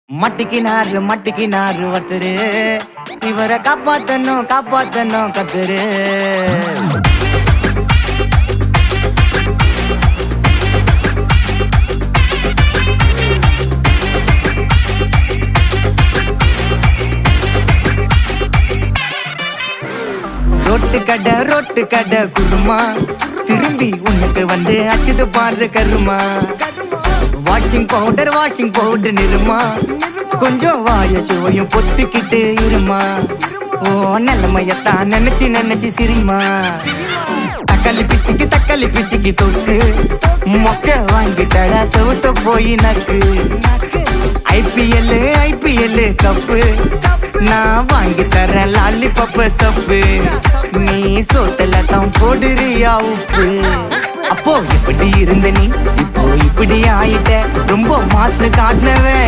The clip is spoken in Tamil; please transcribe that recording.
மட்டிக்கினாரு ஒருத்தரு இவரை காப்பாத்தணும் கத்துரு ரோட்டு கடை குருமா திரும்பி உனக்கு வந்து அச்சுது பாரு கருமா வாஷிங் பவுடர் நிறுமா கொஞ்சம் வாய சுவையும் பொத்துக்கிட்டு இருமா ஓ நிலைமையத்தான் நினைச்சு சிரிமா தக்காளி பிசிக்கி தொட்டு மொக்க வாங்கிட்டடா செவுத்த போய் நக்கு ஐபிஎல் கப்பு நான் வாங்கி தரேன் லாலிபப்பு சப்பு நீ சோத்தல தான் போடுறியா உப்பு அப்போ இப்படி இருந்த நீ இப்போ இப்படி ஆயிட்ட ரொம்ப மாசு காட்டினவன்